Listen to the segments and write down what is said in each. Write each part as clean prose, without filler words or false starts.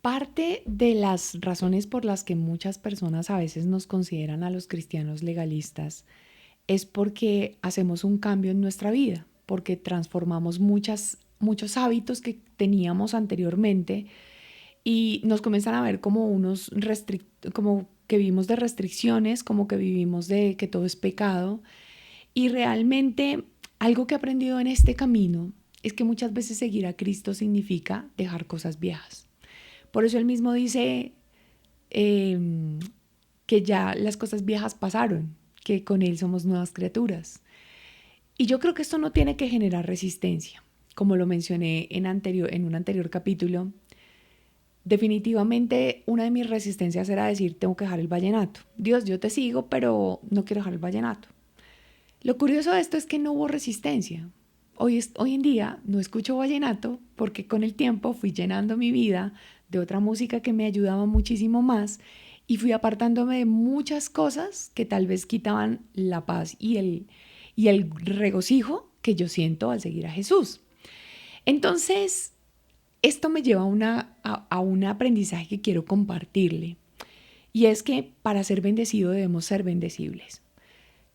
Parte de las razones por las que muchas personas a veces nos consideran a los cristianos legalistas es porque hacemos un cambio en nuestra vida, porque transformamos muchos hábitos que teníamos anteriormente y nos comienzan a ver como como que vivimos de restricciones, como que vivimos de que todo es pecado. Y realmente algo que he aprendido en este camino es que muchas veces seguir a Cristo significa dejar cosas viejas. Por eso él mismo dice eh, que ya las cosas viejas pasaron, que con él somos nuevas criaturas. Y yo creo que esto no tiene que generar resistencia. Como lo mencioné en un anterior capítulo, definitivamente una de mis resistencias era decir, tengo que dejar el vallenato. Dios, yo te sigo, pero no quiero dejar el vallenato. Lo curioso de esto es que no hubo resistencia. Hoy en día no escucho vallenato porque con el tiempo fui llenando mi vida de otra música que me ayudaba muchísimo más y fui apartándome de muchas cosas que tal vez quitaban la paz y el regocijo que yo siento al seguir a Jesús. Entonces, esto me lleva a un aprendizaje que quiero compartirle y es que para ser bendecido debemos ser bendecibles.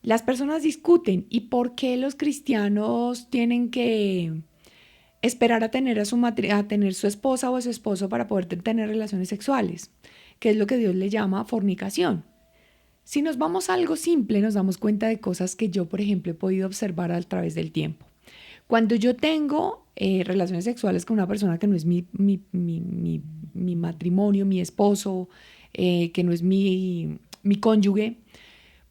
Las personas discuten y por qué los cristianos tienen que esperar a tener a tener su esposa o a su esposo para poder tener relaciones sexuales, que es lo que Dios le llama fornicación. Si nos vamos a algo simple, nos damos cuenta de cosas que yo, por ejemplo, he podido observar a través del tiempo. Cuando yo tengo relaciones sexuales con una persona que no es mi matrimonio, mi esposo, que no es mi cónyuge,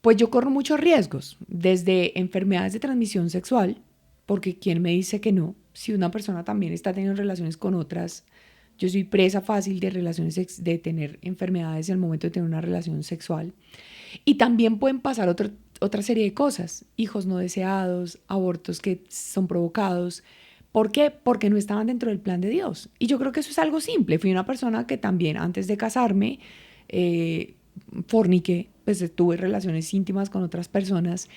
pues yo corro muchos riesgos, desde enfermedades de transmisión sexual, porque ¿quién me dice que no? Si una persona también está teniendo relaciones con otras, yo soy presa fácil de de tener enfermedades en el momento de tener una relación sexual. Y también pueden pasar otra serie de cosas, hijos no deseados, abortos que son provocados. ¿Por qué? Porque no estaban dentro del plan de Dios. Y yo creo que eso es algo simple. Fui una persona que también antes de casarme eh, forniqué, pues tuve relaciones íntimas con otras personas.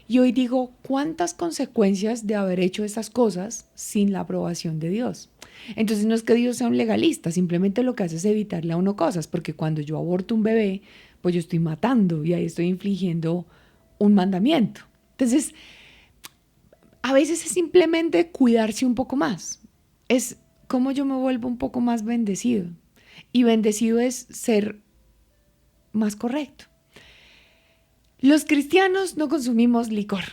Y hoy digo, ¿cuántas consecuencias de haber hecho esas cosas sin la aprobación de Dios? Entonces no es que Dios sea un legalista, simplemente lo que hace es evitarle a uno cosas, porque cuando yo aborto un bebé, pues yo estoy matando y ahí estoy infligiendo un mandamiento. Entonces, a veces es simplemente cuidarse un poco más. Es como yo me vuelvo un poco más bendecido. Y bendecido es ser más correcto. Los cristianos no consumimos licor,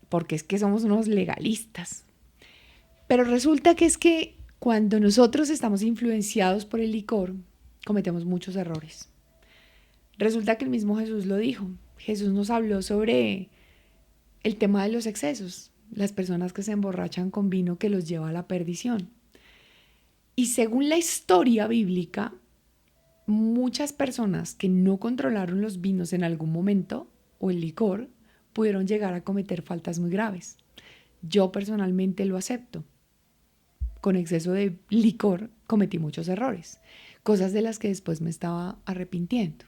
porque es que somos unos legalistas. Pero resulta que es que cuando nosotros estamos influenciados por el licor, cometemos muchos errores. Resulta que el mismo Jesús lo dijo. Jesús nos habló sobre el tema de los excesos, las personas que se emborrachan con vino que los lleva a la perdición. Y según la historia bíblica, muchas personas que no controlaron los vinos en algún momento o el licor pudieron llegar a cometer faltas muy graves. Yo personalmente lo acepto. Con exceso de licor cometí muchos errores, cosas de las que después me estaba arrepintiendo.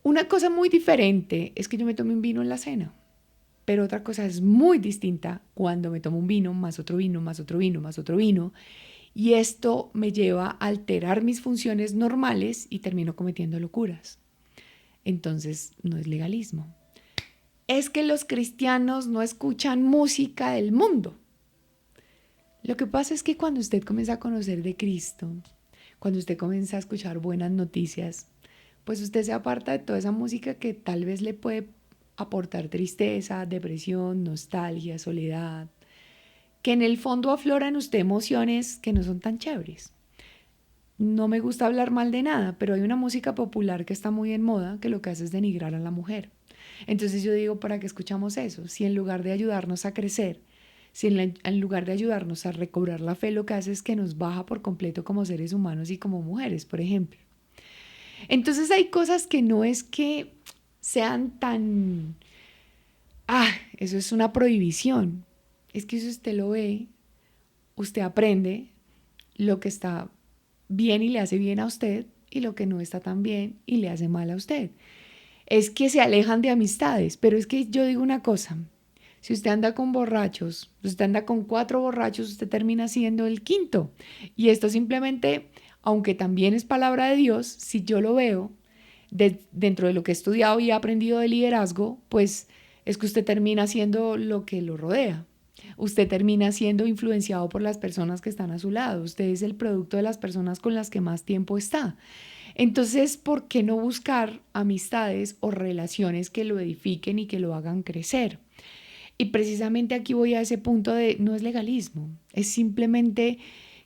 Una cosa muy diferente es que yo me tome un vino en la cena, pero otra cosa es muy distinta cuando me tomo un vino, más otro vino, más otro vino, más otro vino, y esto me lleva a alterar mis funciones normales y termino cometiendo locuras. Entonces, no es legalismo. Es que los cristianos no escuchan música del mundo. Lo que pasa es que cuando usted comienza a conocer de Cristo, cuando usted comienza a escuchar buenas noticias, pues usted se aparta de toda esa música que tal vez le puede aportar tristeza, depresión, nostalgia, soledad, que en el fondo afloran en usted emociones que no son tan chéveres. No me gusta hablar mal de nada, pero hay una música popular que está muy en moda que lo que hace es denigrar a la mujer. Entonces yo digo, ¿para qué escuchamos eso? Si en lugar de ayudarnos a crecer, si en lugar de ayudarnos a recobrar la fe, lo que hace es que nos baja por completo como seres humanos y como mujeres, por ejemplo. Entonces hay cosas que no es que sean tan, eso es una prohibición. Es que si usted lo ve, usted aprende lo que está bien y le hace bien a usted y lo que no está tan bien y le hace mal a usted. Es que se alejan de amistades, pero es que yo digo una cosa, si usted anda con borrachos, usted anda con 4 borrachos, usted termina siendo el quinto. Y esto simplemente aunque también es palabra de Dios, si yo lo veo dentro de lo que he estudiado y he aprendido de liderazgo, pues es que usted termina siendo lo que lo rodea. Usted termina siendo influenciado por las personas que están a su lado. Usted es el producto de las personas con las que más tiempo está. Entonces, ¿por qué no buscar amistades o relaciones que lo edifiquen y que lo hagan crecer? Y precisamente aquí voy a ese punto de no es legalismo, es simplemente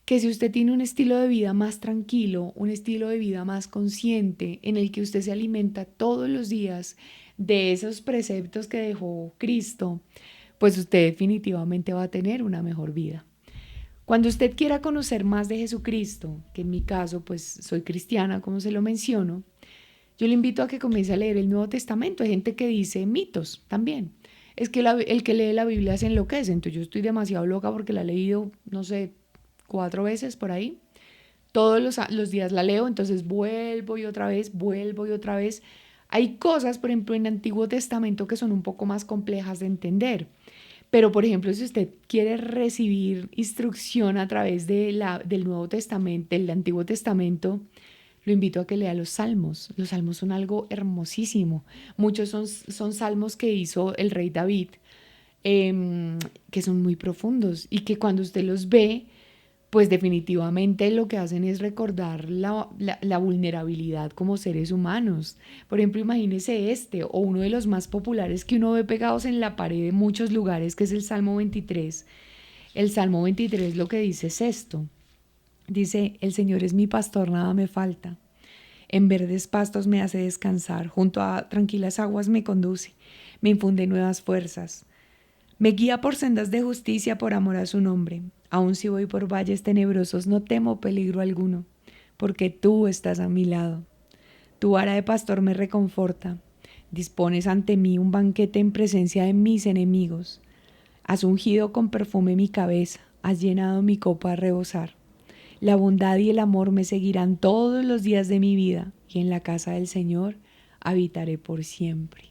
que si usted tiene un estilo de vida más tranquilo, un estilo de vida más consciente, en el que usted se alimenta todos los días de esos preceptos que dejó Cristo, pues usted definitivamente va a tener una mejor vida. Cuando usted quiera conocer más de Jesucristo, que en mi caso pues soy cristiana como se lo menciono, yo le invito a que comience a leer el Nuevo Testamento. Hay gente que dice mitos también. Es que el que lee la Biblia se enloquece. Entonces yo estoy demasiado loca porque la he leído, no sé, 4 veces por ahí. Todos los días la leo, entonces vuelvo y otra vez, vuelvo y otra vez. Hay cosas, por ejemplo, en el Antiguo Testamento que son un poco más complejas de entender. Pero, por ejemplo, si usted quiere recibir instrucción a través del Nuevo Testamento, del Antiguo Testamento, lo invito a que lea los salmos. Los salmos son algo hermosísimo. Muchos son salmos que hizo el rey David, que son muy profundos y que cuando usted los ve, pues definitivamente lo que hacen es recordar la vulnerabilidad como seres humanos. Por ejemplo, imagínese o uno de los más populares que uno ve pegados en la pared de muchos lugares, que es el Salmo 23. El Salmo 23 lo que dice es esto. Dice, el Señor es mi pastor, nada me falta. En verdes pastos me hace descansar, junto a tranquilas aguas me conduce, me infunde nuevas fuerzas. Me guía por sendas de justicia por amor a su nombre. Aun si voy por valles tenebrosos, no temo peligro alguno, porque tú estás a mi lado. Tu vara de pastor me reconforta. Dispones ante mí un banquete en presencia de mis enemigos. Has ungido con perfume mi cabeza, has llenado mi copa a rebosar. La bondad y el amor me seguirán todos los días de mi vida, y en la casa del Señor habitaré por siempre.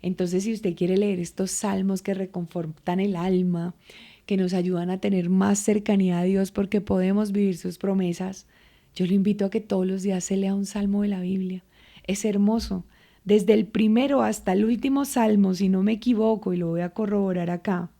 Entonces, si usted quiere leer estos salmos que reconfortan el alma, que nos ayudan a tener más cercanía a Dios porque podemos vivir sus promesas, yo le invito a que todos los días se lea un salmo de la Biblia. Es hermoso. Desde el primero hasta el último salmo, si no me equivoco, y lo voy a corroborar acá,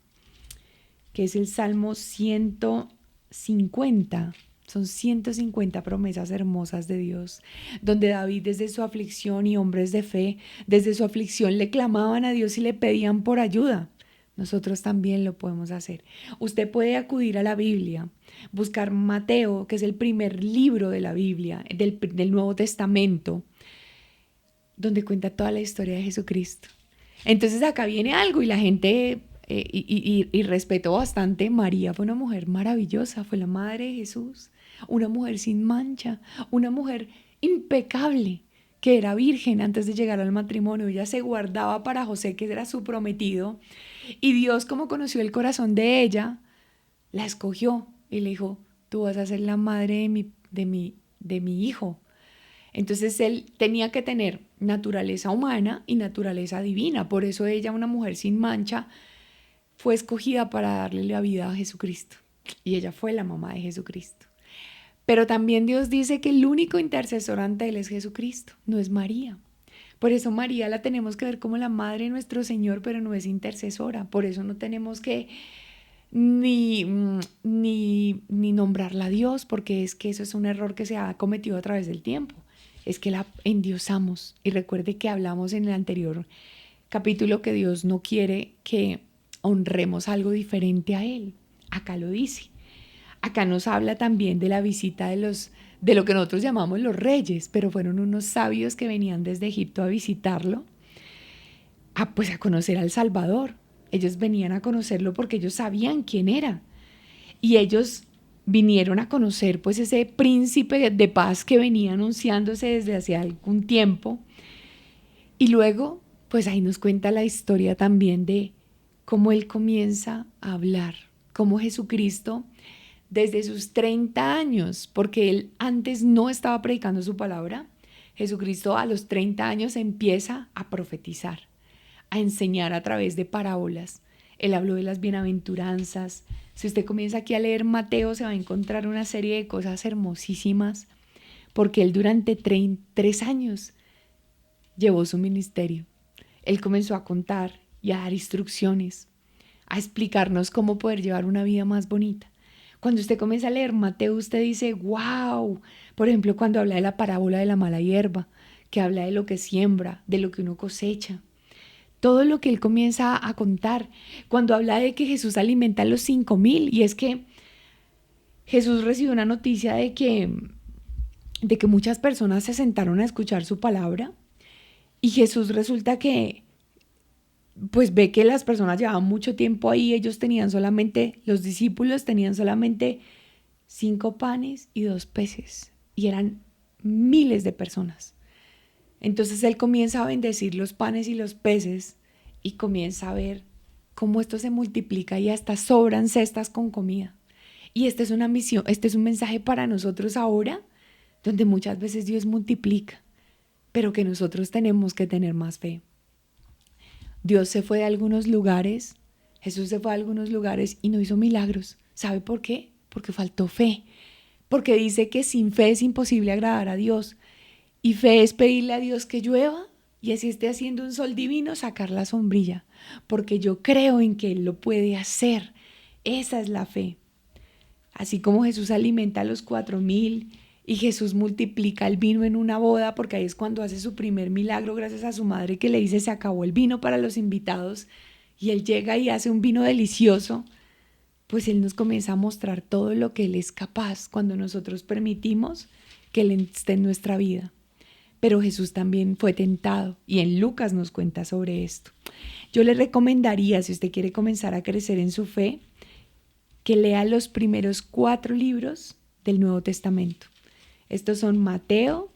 que es el Salmo 150. Son 150 promesas hermosas de Dios, donde David desde su aflicción y hombres de fe, desde su aflicción le clamaban a Dios y le pedían por ayuda. Nosotros también lo podemos hacer. Usted puede acudir a la Biblia, buscar Mateo, que es el primer libro de la Biblia, del Nuevo Testamento, donde cuenta toda la historia de Jesucristo. Entonces acá viene algo y la gente... y respeto bastante. María fue una mujer maravillosa, fue la madre de Jesús, una mujer sin mancha, una mujer impecable, que era virgen antes de llegar al matrimonio. Ella se guardaba para José, que era su prometido, y Dios, como conoció el corazón de ella, la escogió y le dijo, tú vas a ser la madre de mi hijo. Entonces él tenía que tener naturaleza humana y naturaleza divina. Por eso ella, una mujer sin mancha, fue escogida para darle la vida a Jesucristo. Y ella fue la mamá de Jesucristo. Pero también Dios dice que el único intercesor ante Él es Jesucristo, no es María. Por eso María la tenemos que ver como la madre de nuestro Señor, pero no es intercesora. Por eso no tenemos que ni nombrarla a Dios, porque es que eso es un error que se ha cometido a través del tiempo. Es que la endiosamos. Y recuerde que hablamos en el anterior capítulo que Dios no quiere que honremos algo diferente a Él. Acá lo dice. Acá nos habla también de la visita de lo que nosotros llamamos los reyes, pero fueron unos sabios que venían desde Egipto a visitarlo, pues a conocer al Salvador. Ellos venían a conocerlo porque ellos sabían quién era. Y ellos vinieron a conocer pues ese príncipe de paz que venía anunciándose desde hace algún tiempo. Y luego, pues ahí nos cuenta la historia también de cómo él comienza a hablar, cómo Jesucristo, desde sus 30 años, porque él antes no estaba predicando su palabra, Jesucristo a los 30 años empieza a profetizar, a enseñar a través de parábolas. Él habló de las bienaventuranzas. Si usted comienza aquí a leer Mateo, se va a encontrar una serie de cosas hermosísimas. porque él durante 3 años llevó su ministerio. Él comenzó a contar y a dar instrucciones, a explicarnos cómo poder llevar una vida más bonita. Cuando usted comienza a leer Mateo, usted dice, wow, por ejemplo, cuando habla de la parábola de la mala hierba, que habla de lo que siembra, de lo que uno cosecha, todo lo que él comienza a contar, cuando habla de que Jesús alimenta a los 5,000, y es que Jesús recibió una noticia de que muchas personas se sentaron a escuchar su palabra, y Jesús resulta que pues ve que las personas llevaban mucho tiempo ahí, los discípulos tenían solamente 5 panes y 2 peces, y eran miles de personas. Entonces él comienza a bendecir los panes y los peces y comienza a ver cómo esto se multiplica y hasta sobran cestas con comida. Y esta es una misión, este es un mensaje para nosotros ahora, donde muchas veces Dios multiplica, pero que nosotros tenemos que tener más fe. Dios se fue a algunos lugares, Jesús se fue a algunos lugares y no hizo milagros. ¿Sabe por qué? Porque faltó fe. Porque dice que sin fe es imposible agradar a Dios. Y fe es pedirle a Dios que llueva y así esté haciendo un sol divino, sacar la sombrilla. Porque yo creo en que Él lo puede hacer. Esa es la fe. Así como Jesús alimenta a los 4,000 y Jesús multiplica el vino en una boda, porque ahí es cuando hace su primer milagro gracias a su madre que le dice se acabó el vino para los invitados y Él llega y hace un vino delicioso, pues Él nos comienza a mostrar todo lo que Él es capaz cuando nosotros permitimos que Él esté en nuestra vida. Pero Jesús también fue tentado y en Lucas nos cuenta sobre esto. Yo le recomendaría, si usted quiere comenzar a crecer en su fe, que lea los primeros 4 libros del Nuevo Testamento. Estos son Marcos,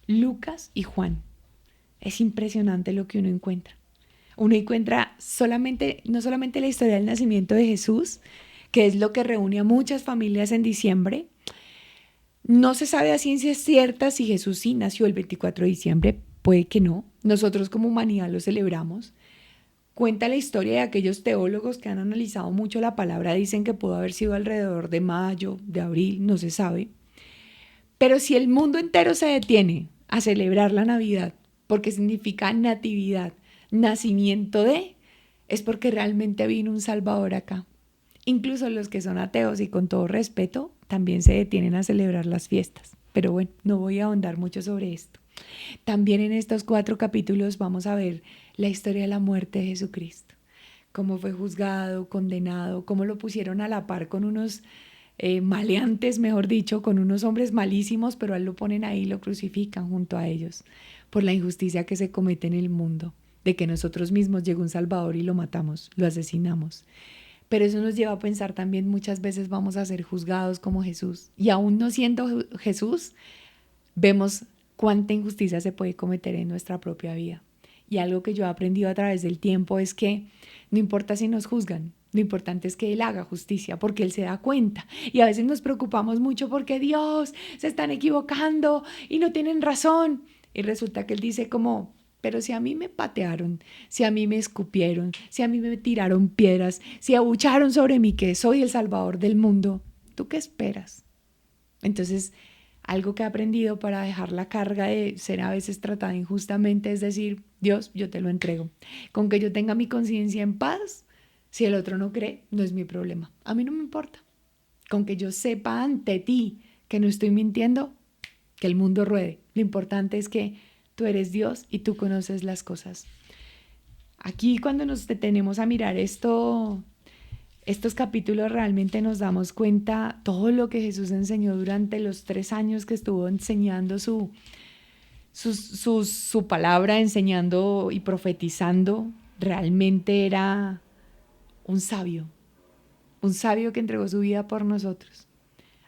Lucas y Juan. Es impresionante lo que uno encuentra. Uno encuentra no solamente la historia del nacimiento de Jesús, que es lo que reúne a muchas familias en diciembre. No se sabe a ciencia cierta si Jesús sí nació el 24 de diciembre, puede que no. Nosotros como humanidad lo celebramos. Cuenta la historia de aquellos teólogos que han analizado mucho la palabra, dicen que pudo haber sido alrededor de mayo, de abril, no se sabe. Pero si el mundo entero se detiene a celebrar la Navidad, porque significa natividad, nacimiento de, es porque realmente vino un Salvador acá. Incluso los que son ateos y con todo respeto, también se detienen a celebrar las fiestas. Pero bueno, no voy a ahondar mucho sobre esto. También en estos 4 capítulos vamos a ver la historia de la muerte de Jesucristo, cómo fue juzgado, condenado, cómo lo pusieron a la par con unos maleantes, mejor dicho, con unos hombres malísimos, pero a él lo ponen ahí y lo crucifican junto a ellos por la injusticia que se comete en el mundo, de que nosotros mismos llegó un Salvador y lo matamos, lo asesinamos. Pero eso nos lleva a pensar también muchas veces vamos a ser juzgados como Jesús. Y aún no siendo Jesús, vemos cuánta injusticia se puede cometer en nuestra propia vida. Y algo que yo he aprendido a través del tiempo es que no importa si nos juzgan, lo importante es que Él haga justicia, porque Él se da cuenta. Y a veces nos preocupamos mucho porque Dios, se están equivocando y no tienen razón. Y resulta que Él dice como, pero si a mí me patearon, si a mí me escupieron, si a mí me tiraron piedras, si abucharon sobre mí que soy el Salvador del mundo, ¿tú qué esperas? Entonces, algo que he aprendido para dejar la carga de ser a veces tratada injustamente es decir, Dios, yo te lo entrego. Con que yo tenga mi conciencia en paz, si el otro no cree, no es mi problema. A mí no me importa. Con que yo sepa ante ti que no estoy mintiendo, que el mundo ruede. Lo importante es que tú eres Dios y tú conoces las cosas. Aquí cuando nos detenemos a mirar estos capítulos realmente nos damos cuenta todo lo que Jesús enseñó durante los 3 años que estuvo enseñando su palabra, enseñando y profetizando. Realmente era un sabio que entregó su vida por nosotros.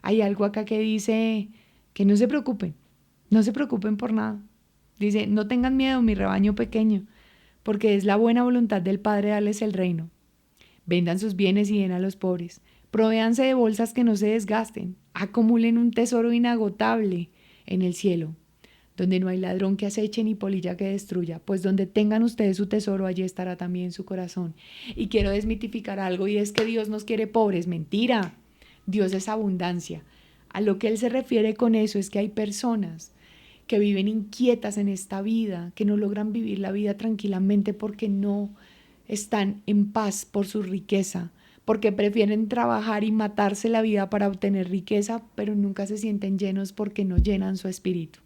Hay algo acá que dice que no se preocupen por nada. Dice, no tengan miedo, mi rebaño pequeño, porque es la buena voluntad del Padre darles el reino. Vendan sus bienes y den a los pobres. Provéanse de bolsas que no se desgasten. Acumulen un tesoro inagotable en el cielo, donde no hay ladrón que aceche ni polilla que destruya, pues donde tengan ustedes su tesoro, allí estará también su corazón. Y quiero desmitificar algo, y es que Dios nos quiere pobres. Mentira. Dios es abundancia. A lo que él se refiere con eso es que hay personas que viven inquietas en esta vida, que no logran vivir la vida tranquilamente porque no están en paz por su riqueza, porque prefieren trabajar y matarse la vida para obtener riqueza, pero nunca se sienten llenos porque no llenan su espíritu.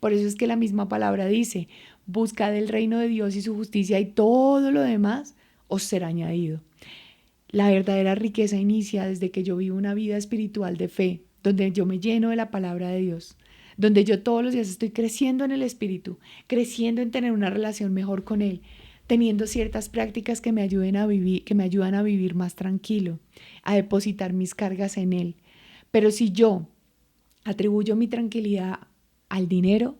Por eso es que la misma palabra dice, buscad el reino de Dios y su justicia y todo lo demás os será añadido. La verdadera riqueza inicia desde que yo vivo una vida espiritual de fe, donde yo me lleno de la palabra de Dios, donde yo todos los días estoy creciendo en el espíritu, creciendo en tener una relación mejor con Él, teniendo ciertas prácticas que me ayuden a vivir, que me ayudan a vivir más tranquilo, a depositar mis cargas en Él. Pero si yo atribuyo mi tranquilidad al dinero,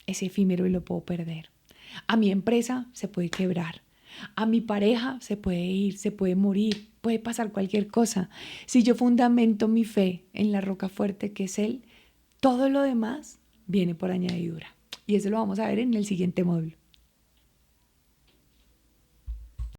es efímero y lo puedo perder. A mi empresa se puede quebrar. A mi pareja se puede ir, se puede morir, puede pasar cualquier cosa. Si yo fundamento mi fe en la roca fuerte que es Él, todo lo demás viene por añadidura. Y eso lo vamos a ver en el siguiente módulo.